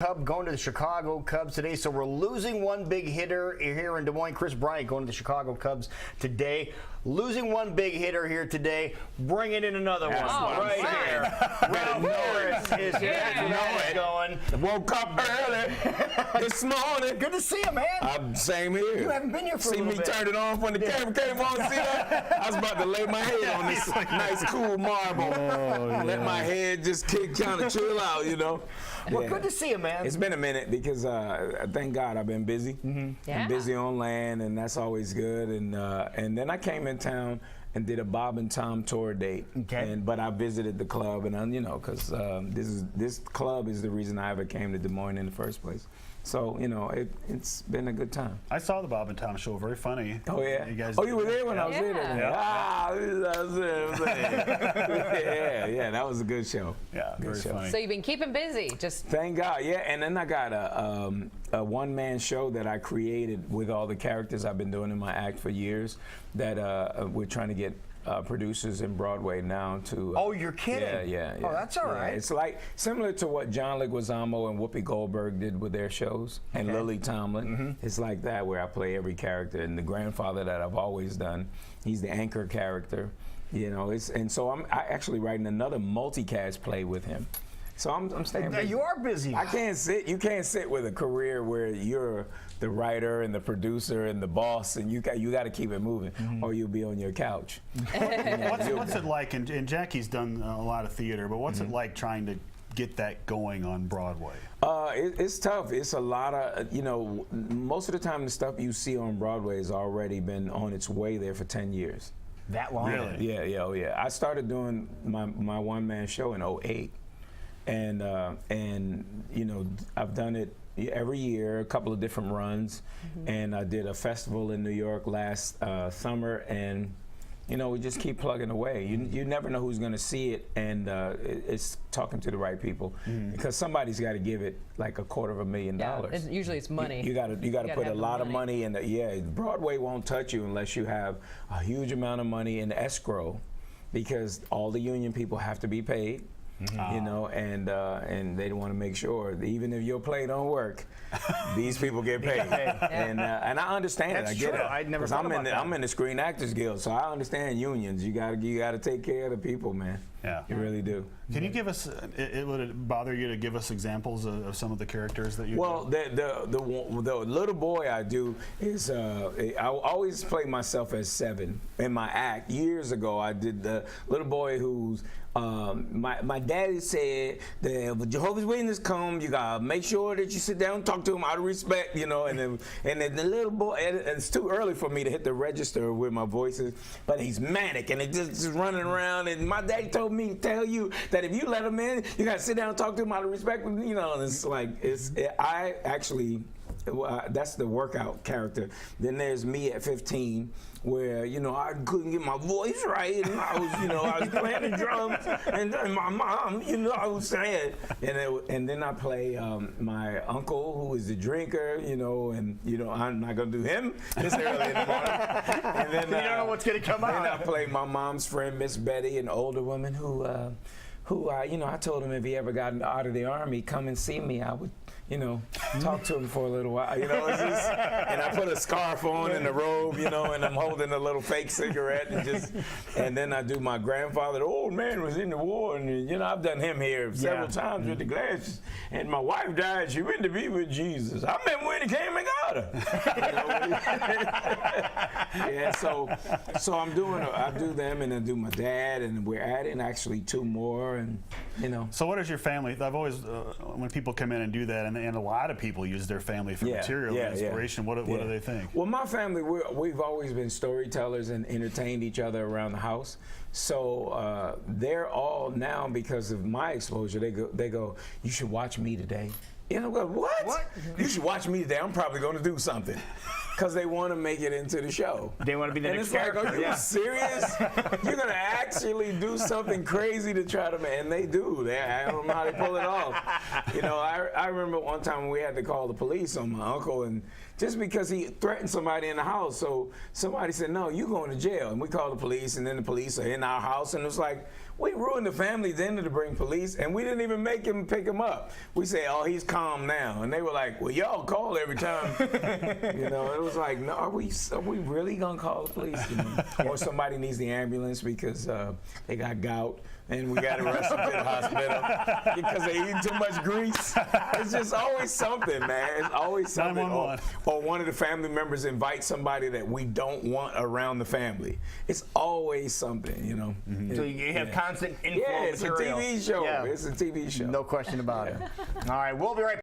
Cub going to the Chicago Cubs today, so we're losing one big hitter here in Des Moines. Chris Bryant going to the Chicago Cubs today. Losing one big hitter here today, bringing in another one right here. Ralph Harris is going. Woke up early this morning. Good to see you, man. Same here. You haven't been here for a See little me bit. turn it on when the camera came on. See that? I was about to lay my head on this nice, cool marble. Let my head just kind of chill out, you know. Well, good to see you, man. It's been a minute because thank God I've been busy. Yeah. I'm busy on land, and that's always good. And then I came in town and did a Bob and Tom tour date. Okay. But I visited the club, and you know, because this club is the reason I ever came to Des Moines in the first place. So, you know, it's been a good time. I saw the Bob and Tom show. Very funny. Oh, yeah? You guys You were there when I was there? Yeah. Ah, yeah, that was a good show. Yeah, Good very show. funny. So you've been keeping busy. Just Thank God, yeah. And then I got a one-man show that I created with all the characters I've been doing in my act for years that we're trying to get producers in Broadway now to. Oh, you're kidding? Yeah. Oh, that's all right. It's like similar to what John Leguizamo and Whoopi Goldberg did with their shows, and Lily Tomlin. It's like that where I play every character. And the grandfather that I've always done, he's the anchor character. You know, and so I'm actually writing another multicast play with him. So I'm staying busy. You are busy. I can't sit. You can't sit with a career where you're the writer and the producer and the boss, and you got to keep it moving, or you'll be on your couch. What's it like? And Jackie's done a lot of theater, but what's it like trying to get that going on Broadway? It's tough. It's a lot of, you know, most of the time the stuff you see on Broadway has already been on its way there for 10 years. That long? Really? Yeah. I started doing my one-man show in 2008. And you know, I've done it every year, a couple of different runs, and I did a festival in New York last summer, and you know, we just keep plugging away. You never know who's going to see it, and it's talking to the right people because somebody's got to give it like $250,000. usually it's money. You got to put a have the lot of money. money in. Yeah, Broadway won't touch you unless you have a huge amount of money in escrow, because all the union people have to be paid. You know, and they want to make sure that even if your play don't work, these people get paid. And I understand That's it. I get true. it. I'd never 'Cause thought about that. I'm in the Screen Actors Guild, so I understand unions. You gotta take care of the people, man. Yeah. You really do. Can you give us? Would it bother you to give us examples of some of the characters that you? Well, the little boy I do is I always play myself as 7 in my act. Years ago, I did the little boy who's my daddy said that when Jehovah's Witnesses come, you gotta make sure that you sit down and talk to them out of respect, you know. And then the little boy, and it's too early for me to hit the register with my voices, but he's manic and just running around. And my daddy told me to tell you that if you let him in, you gotta sit down and talk to him out of respect, you know. And it's like I actually. That's the workout character. Then there's me at 15, where you know I couldn't get my voice right, and I was playing the drums, and my mom, you know, I was saying, and then I play my uncle who is the drinker, you know, and you know I'm not gonna do him this early in the morning. And then You don't know what's going to come out. Then I play my mom's friend, Miss Betty, an older woman who you know, I told him if he ever got out of the Army, come and see me. I would, you know, talk to him for a little while, you know. It's just, and I put a scarf on and a robe, you know, and I'm holding a little fake cigarette, and then I do my grandfather. The old man was in the war, and you know, I've done him here several times with the glasses. And my wife died. She went to be with Jesus. I remember when he came and got her. Yeah, so I do them, and I do my dad, and we're adding actually 2 more, and you know. So what is your family? I've always when people come in and do that, and a lot of people use their family for material and inspiration. What do they think? Well, my family, we've always been storytellers and entertained each other around the house. So they're all now, because of my exposure, they go, you should watch me today. You know, what? You should watch me today. I'm probably going to do something. Because they want to make it into the show. They want to be the next character. character. Are you serious? You're going to actually do something crazy to try to make, and they do. I don't know how they pull it off. You know, I remember one time when we had to call the police on my uncle, and just because he threatened somebody in the house. So somebody said, no, you're going to jail. And we called the police, and then the police are in our house, and it was like, We ruined the family dinner to bring police, and we didn't even make him pick him up. We say, oh, he's calm now. And they were like, well, y'all call every time. You know, it was like, no, are we really going to call the police? You know? Or somebody needs the ambulance because they got gout. And we got to rush them to the hospital because they eating too much grease. It's just always something, man. It's always something. Or one of the family members invites somebody that we don't want around the family. It's always something, you know. Mm-hmm. So you have constant info it's material. a TV show. Yeah. It's a TV show. No question about it. All right, we'll be right back.